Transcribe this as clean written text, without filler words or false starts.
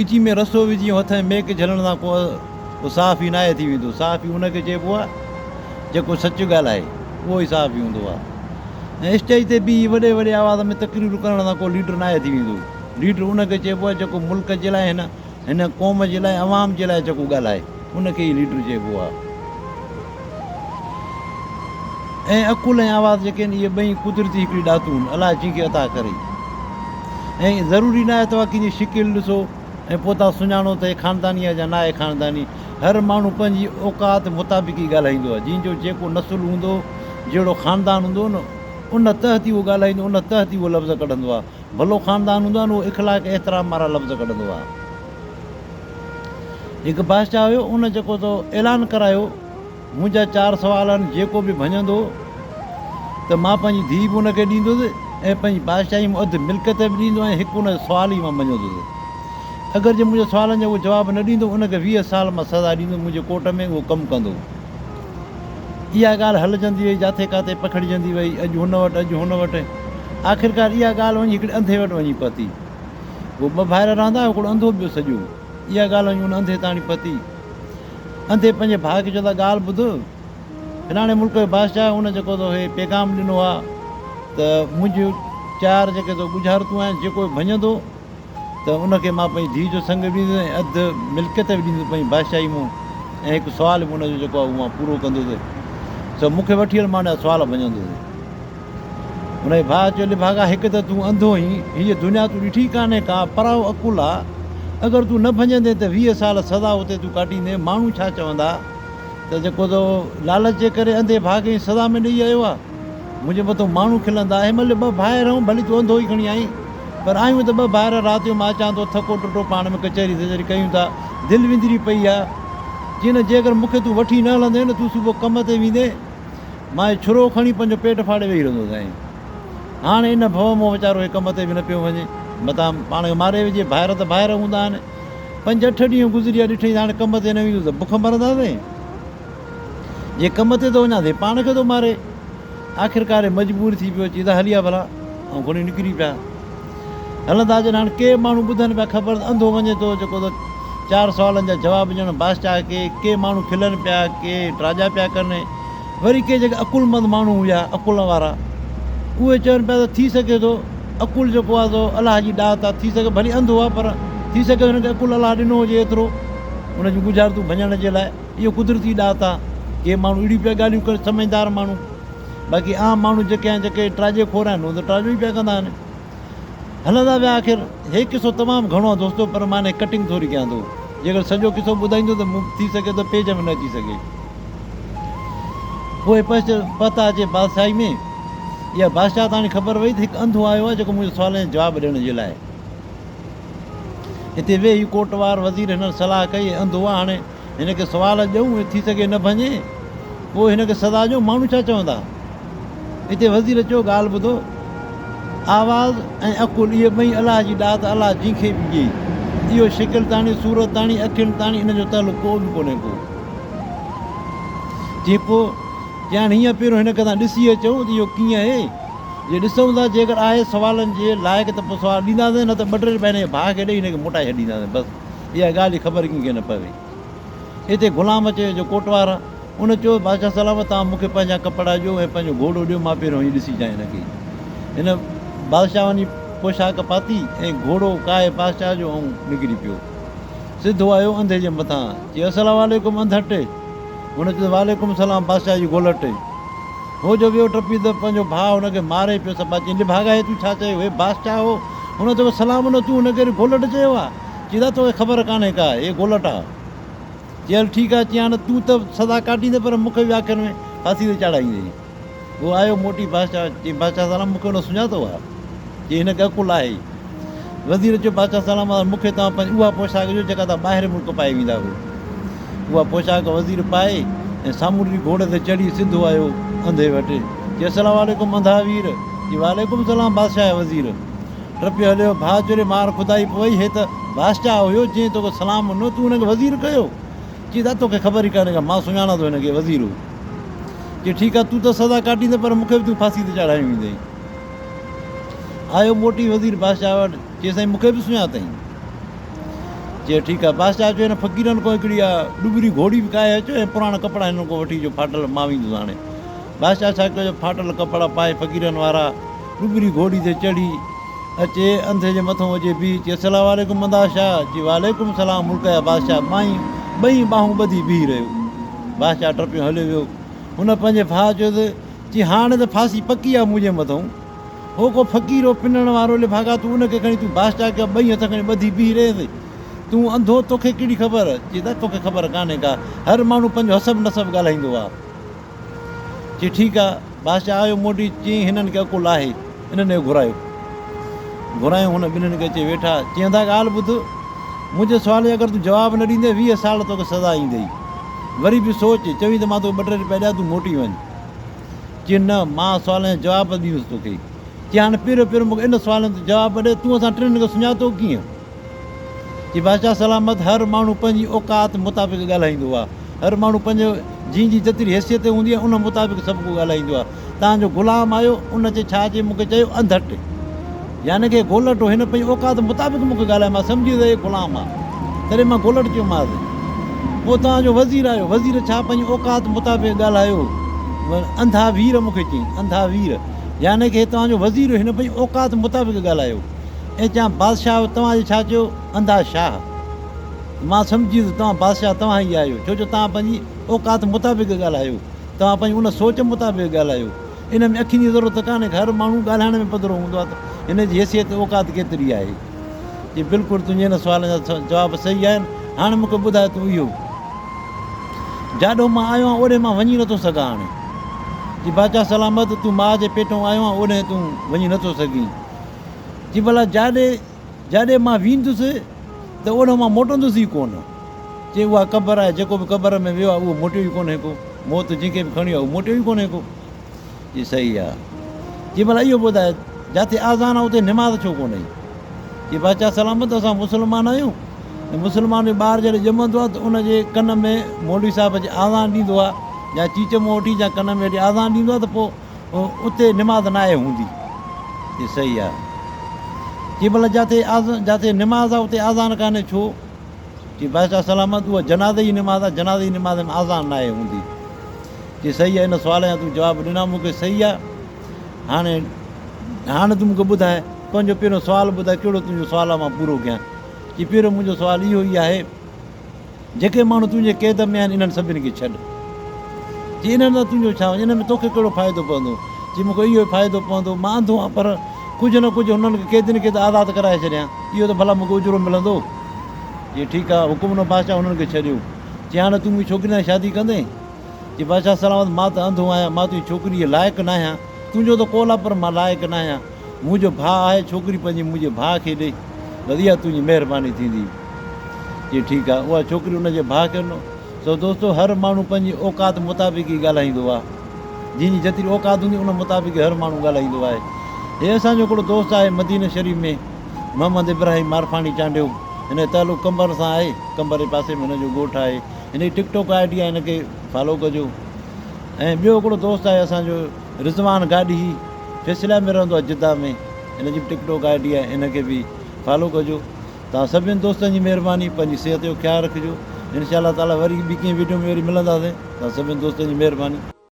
खीची में रसो विझी हथ में मेक झलण सां को साफ़ ई नाहे थी वेंदो। साफ़ ई उनखे चइबो आहे जेको सच ॻाल्हाए, उहो ई साफ़ ई हूंदो आहे। ऐं स्टेज ते बि वॾे वॾे आवाज़ में तकरीरूं करण सां को लीडर नाहे थी वेंदो। लीडर उनखे चइबो आहे जेको मुल्क जे लाइ हिन क़ौम जे लाइ अवाम जे लाइ जेको ॻाल्हाए, उनखे ई लीडर चइबो आहे। ऐं अकुल ऐं आवाज़ जेके आहिनि इहे ॿई कुदरती हिकिड़ी ॾातूं आहिनि, अलाह जंहिंखे अता करे। ऐं ज़रूरी न आहे तव्हां कंहिंजी शिकिल ॾिसो ऐं पोइ तव्हां सुञाणो त हे ख़ानदानी आहे या न आहे ख़ानदानी। हर माण्हू पंहिंजी औकात मुताबिक़ ई ॻाल्हाईंदो आहे। जंहिंजो जेको नसुलु हूंदो, जहिड़ो ख़ानदान हूंदो न, उन तहत ई उहो ॻाल्हाईंदो, उन तहत ई उहो लफ़्ज़ कढंदो आहे। भलो ख़ानदान हूंदो आहे न, उहो इख़लाक़ एतिराम वारा लफ़्ज़ कढंदो आहे। हिकु बादशाह हुयो, उन जेको ऐलान करायो, मुंहिंजा 4 सुवाल आहिनि, जेको बि भञंदो त मां पंहिंजी धीउ बि उनखे ॾींदुसि ऐं पंहिंजी बादशाही में अधु मिल्कियत बि ॾींदो ऐं हिकु उन सुवाल ई मां मञंदुसि। अगरि जे मुंहिंजे सुवालनि जो उहो जवाबु न ॾींदो, उनखे 20 साल मां सज़ा ॾींदुमि, मुंहिंजे कोर्ट में उहो कमु कंदो। इहा ॻाल्हि हलजंदी वई, जिथे किथे पखिड़िजंदी वई, अॼु हुन वटि, अॼु हुन वटि। आख़िरकार इहा ॻाल्हि वञी हिकिड़े अंधे वटि वञी पती। उहो 2 भाइर रहंदा, हिकिड़ो अंधो ॿियो सॼो। इहा ॻाल्हि वञी हुन अंधे ताणी पती। अंधे पंहिंजे भाउ खे चवंदा ॻाल्हि ॿुध, हिनाणे मुल्क जो बादशाह उन जेको हे पैगाम ॾिनो आहे त मुंहिंजियूं 4 जेके गुज़ारतूं आहिनि, जेको भञंदो त उनखे मां पंहिंजी धीउ जो संग बि ॾींदुसि ऐं अधु मिल्कियत बि ॾींदुसि पंहिंजी बादशाही मूं। ऐं हिकु सुवाल बि उनजो जेको आहे उहो मां पूरो कंदुसि। सो मूंखे वठी हल, मां उनजा सुवाल भञंदुसि। हुनजे भाउ चयो, भागा हिकु त तूं अंधो ई, हीअ दुनिया तूं ॾिठी कान्हे का, पराओ अकुल आहे। अगरि तूं न भञंदे त 20 साल सज़ा उते तूं काटींदे। माण्हू छा चवंदा त जेको लालच जे करे अंधे भाउ खे सज़ा में ॾेई आयो आहे, मुंहिंजे मथां माण्हू खिलंदा। हिन महिल 2 भाइर ऐं भली तूं अंधो ई खणी आई, पर आहियूं त 2 भाइर। राति जो मां अचां थो, थको टुटो पाण में कचहरी कचहरी कयूं था, दिलि विंदरी पई आहे। जीअं न, जे अगरि मूंखे तूं वठी न हलंदे न, तूं सुबुह कम ते वेंदे, मां छुरो खणी पंहिंजो पेट फाड़े वेही रहंदो साईं। हाणे इन भव मों वीचारो हे कम ते बि न पियो वञे, मथां पाण खे मारे विझे। भाइर त भाइर हूंदा आहिनि। 5-8 ॾींहं गुज़री विया, ॾिठईं हाणे कम ते न वेंदो त बुख मरंदासीं। जे कम ते थो वञा त पाण खे थो मारे। आख़िरकार मजबूर थी पियो, अची त हली आहे भला, ऐं खणी निकिरी पिया। हलंदा जॾहिं हाणे के माण्हू ॿुधनि पिया ख़बर अंधो वञे थो, जेको 4 सुवालनि जा जवाब ॾियणु बादशाह खे। के माण्हू खिलनि पिया, के ड्राजा पिया कनि। वरी के जेके अकुलमंद माण्हू हुआ, अकुल वारा, उहे चवनि पिया त थी सघे थो अकुल जेको आहे अलाह जी ॾात आहे। थी सघे भली अंधो आहे, पर थी सघे हुनखे अकुल अलाह ॾिनो हुजे एतिरो उन जूं गुज़ारतूं भञण जे लाइ। इहो कुदरती ॾात आहे। के माण्हू अहिड़ियूं पिया ॻाल्हियूं करे, समझदार माण्हू। बाक़ी आम माण्हू जेके आहिनि, जेके ट्राजे खोर आहिनि, उहे त ट्राजो ई पिया कंदा आहिनि। हलंदा विया। आख़िर हे किसो तमामु घणो आहे दोस्तो, पर मां हिन कटिंग थोरी कयां थो। जेकर सॼो किसो ॿुधाईंदो त थी सघे थो पेज में न अची सघे। पोइ पता अचे बादशाही में, इहा बादशाह ताणी ख़बर वई त हिकु अंधो आयो आहे जेको मुंहिंजे सुवालनि जो जवाबु ॾियण जे लाइ। हिते वेही कोटवार वज़ीर हिन सलाह कई, अंधो आहे, हाणे हिनखे सुवाल ॾियूं, थी सघे न भञे, पोइ हिनखे सज़ा ॾियूं। माण्हू छा चवंदा? हिते वज़ीर चयो, ॻाल्हि ॿुधो, आवाज़ ऐं अकुल इहे ॿई अलाह जी ॾात, अलाह जंहिंखे बि ॾिए। इहो शिकिल ताणी, सूरत ताणी, अखियुनि ताणी इन जो तालुक को बि कोन्हे को। जे पोइ हाणे हीअं पहिरियों हिनखे तव्हां ॾिसी अचूं त इहो कीअं आहे। जे ॾिसूं था, जेकर आहे सुवालनि जे लाइक़ु त पोइ सुवाल ॾींदासीं, न त 2 टे रुपया हिनजे भाउ खे ॾेई हिनखे मोटाए छॾींदासीं। बसि इहा ॻाल्हि जी ख़बर कंहिंखे न पवे। हिते ग़ुलाम अचे जो कोटवार, उन चयो, बादशाह सलाम, तव्हां मूंखे पंहिंजा कपिड़ा ॾियो ऐं पंहिंजो घोड़ो ॾियो, मां पहिरियों हीअ ॾिसी अचां हिनखे। हिन बादशाह वञी पोशाक पाती ऐं घोड़ो काए बादशाह जो, ऐं निकिरी पियो। सिधो आयो अंधे जे मथां, चई, अस्सलाम वालेकुम अंधट। हुन चयो, वालेकुम सलाम बादशाह जी गोलट। हो जो वियो टपी त पंहिंजो भाउ हुनखे मारे पियो। सभु चई, भागा हे तूं छा चयो? हे बादशाह हो। हुन चयो, सलाम न, तूं हुनखे गोलट चयो आहे? चई, तोखे ख़बर कान्हे का, हे गोलट आहे। चई, हल ठीकु आहे। चई, हाणे तूं त सज़ा काटींदे, पर मूंखे बि आख़िर में फांसी ते चाढ़ाईंदे। उहो आयो मोटी बादशाह। चई, बादशाह सलाम, मूंखे हुन सुञातो आहे? चई, हिनखे अकुलु आहे। वज़ीर चयो, बादशाह सलाम, मूंखे तव्हां पंहिंजी उहा पोशाक ॾियो जेका तव्हां ॿाहिरि मुल्क पाए वेंदा हुओ। उहा पोशाक वज़ीर पाए ऐं सामूंडी घोड़े ते चढ़ी सिधो आयो अंधे वटि। चई, अस्सलाम वालेकुम अंधा वीर। चई, वालेकुम सलाम बादशाह वज़ीर। टपियो हलियो। भाउ चयो, मार खुदाई पई, हे त बादशाह हुयो जंहिं तोखे सलाम ॾिनो, तूं हुनखे वज़ीर कयो? चई, त तोखे ख़बर ई कान्हे का, मां सुञाणां थो हिनखे वज़ीर। चई, ठीकु आहे, तूं त सज़ा काटींदे, पर मूंखे बि तूं फांसी ते चाढ़ाई वेंदे। आयो मोटी वज़ीर बादशाह वटि। चई, साईं, मूंखे बि सुञातईं। चए ठीकु आहे। बादशाह चयो हिन फ़क़ीरनि खां हिकिड़ी ॾुबरी घोड़ी बि काए अचो ऐं पुराणा कपिड़ा हिननि खां वठी अचो, फाटल मां वेंदुसि हाणे। बादशाह छा कयो, फाटल कपिड़ा पाए फ़क़ीरनि वारा ॾुबरी घोड़ी ते चढ़ी अचे, अंधे जे मथां अचे बीह, चए अस्सलाम वालेकुम मंदा शाह, चई वालेकुम सलाम मुल्क जा बादशाह। ॿई ॿाहूं ॿधी बीह रहियो। बादशाह टपियो हलियो वियो। हुन पंहिंजे भाउ चयोसि, चई हाणे त फांसी पकी आहे मुंहिंजे मथां, हो को फ़क़ीर हो पिनण वारो लिफाका, तूं उनखे खणी तूं बादशाह खे ॿई हथ खणी ॿधी बीह रहे, तूं अंधो, तोखे कहिड़ी ख़बर? चई त तोखे ख़बर कान्हे का, हर माण्हू पंहिंजो हसब नसब ॻाल्हाईंदो आहे। चई ठीकु आहे। बादशाह आयो मोटी, चई हिननि खे अकुलु आहे, इन्हनि खे घुरायूं। हुन ॿिन्हिनि खे अची वेठा। चवंदा ॻाल्हि ॿुध, मुंहिंजे सुवाल जो अगरि तूं जवाबु न ॾींदे 20 साल तोखे सज़ा ईंदई। वरी बि सोच, चवीं त मां तोखे 2-3 रुपया ॾियां, तूं मोटी वञु। चई न, मां सुवाल जो जवाबु ॾींदुसि तोखे। चई हाणे पहिरियों मूंखे इन सुवालनि ते जवाबु ॾे, तूं असां टिनि खे सुञातो कीअं? चई बादशाह सलामत, हर माण्हू पंहिंजी औकात मुताबिक़ ॻाल्हाईंदो आहे। हर माण्हू पंहिंजो जंहिंजी जेतिरी हैसियत हूंदी आहे उन मुताबिक़ सभु को ॻाल्हाईंदो आहे। तव्हांजो ग़ुलाम आयो, उन चए छा चई, मूंखे चयो अंधट, यानी की गोलट हो। हिन पंहिंजी औकात मुताबिक़ मूंखे ॻाल्हाए, मां सम्झी वियो त ग़ुलाम आहे, तॾहिं मां गोलट चयोमांसि। पोइ तव्हांजो वज़ीर आयो, वज़ीर छा पंहिंजी औकात मुताबिक़ ॻाल्हायो, अंधा वीर मूंखे चई, अंधा वीर, यानी की तव्हांजो वज़ीर हिन पंहिंजी औकात मुताबिक़ ॻाल्हायो। ऐं चवां बादशाह तव्हांजे छा चयो, अंधा शाह। मां सम्झी वियुसि तव्हां बादशाह तव्हां ई आहियो, छो जो तव्हां पंहिंजी औकात मुताबिक़ ॻाल्हायो, तव्हां पंहिंजी उन सोच मुताबिक़ ॻाल्हायो। इन में अखियुनि जी ज़रूरत कान्हे, हर माण्हू ॻाल्हाइण में पधिरो हूंदो आहे, त हिन जी हैसियत औकात केतिरी आहे। जी बिल्कुलु तुंहिंजे हिन सुवाल जा जवाब सही आहिनि। हाणे मूंखे ॿुधाए तूं इहो, जाॾो मां आयो आहियां ओॾे मां वञी नथो सघां हाणे। जी बादशाह सलामत, तूं माउ जे पेटो आयो आहियां, ओॾे तूं वञी नथो सघीं। जी भला जाॾे मां वेंदुसि त ओॾो मां मोटंदुसि ई कोन। चई उहा क़बर आहे, जेको बि क़बर में वियो आहे उहो मोटियो ई कोन्हे को, मौत जंहिंखे बि खणी आहे उहो मोटियो ई कोन्हे को। जी सही आहे। जी भला इहो ॿुधाए, जिते आज़ान आहे उते निमाज़ छो कोन्हे? जी बादशाह सलामत, असां मुस्लमान आहियूं, ऐं मुस्लमान जो ॿारु जॾहिं ॼमंदो आहे त उनजे कन में मौलवी साहिब जे आज़ान ॾींदो आहे, या चीच मां वठी या कन में हेॾे आज़ान ॾींदो आहे, त पोइ उते निमाज़ न आहे हूंदी। जी सही आहे। जी भला जिते निमाज़ आहे उते आज़ान कान्हे छो? जी बादशाह सलामत, उहा जनाज़े जी निमाज़ आहे, जनाज़े जी निमाज़ में आज़ान न आहे हूंदी। जी सही आहे। इन सुवाल जा तूं जवाबु ॾिना मूंखे, सही आहे। हाणे तूं मूंखे ॿुधाए, तुंहिंजो पहिरियों सुवालु ॿुधाए, कहिड़ो तुंहिंजो सुवालु आहे, मां पूरो कयां। जी पहिरियों मुंहिंजो सुवालु इहो ई आहे, जेके माण्हू तुंहिंजे क़ैद में आहिनि इन्हनि सभिनी खे छॾ। जी इन्हनि सां तुंहिंजो छा, इन में तोखे कहिड़ो फ़ाइदो पवंदो? जी मूंखे इहो ई फ़ाइदो पवंदो, मां अंधो आहियां, पर कुझु न कुझु हुननि खे क़ैदियुनि खे त आज़ादु कराए छॾियां, इहो त भला मूंखे उजरो मिलंदो। जी ठीकु आहे, हुकुम न बादशाह हुननि खे छॾियो। चई हाणे तूं मुंहिंजी छोकिरी सां शादी कंदे? जी बादशाह सलामत, मां त अंधो आहियां, मां तुंहिंजी छोकिरीअ लाइक़ु न आहियां, तुंहिंजो त कोल आहे पर मां लाइक़ु न आहियां। मुंहिंजो भाउ आहे, छोकिरी पंहिंजी मुंहिंजे भाउ खे ॾे, बसि इहा तुंहिंजी महिरबानी थींदी। जी ठीकु आहे। उहा छोकिरी हुनजे भाउ खे ॾिनो। सो दोस्तो, हर माण्हू पंहिंजी औकात मुताबिक़ ई ॻाल्हाईंदो आहे, जंहिंजी जेतिरी औकात हूंदी उन मुताबिक़ हर माण्हू ॻाल्हाईंदो आहे। हे असांजो हिकिड़ो दोस्त आहे मदीना शरीफ़ में, मोहम्मद इब्राहिम मारफानी चांडियो, हिन जो तालुक़ु कंबर सां आहे, कंबर जे पासे में हिनजो ॻोठु आहे। हिन जी टिकटॉक आई डी आहे, हिनखे फॉलो कजो। ऐं ॿियो हिकिड़ो दोस्त आहे असांजो रिज़वान गाॾी, फैसला में रहंदो आहे जिद्दा में, हिन जी बि टिकटॉक आई डी आहे, हिनखे बि फॉलो कजो। तव्हां सभिनी दोस्तनि जी महिरबानी, पंहिंजी सिहत जो ख़्यालु रखिजो। इंशाअल्लाह ताला वरी ॿी कंहिं वीडियो में वरी मिलंदासीं। तव्हां सभिनी दोस्तनि जी महिरबानी।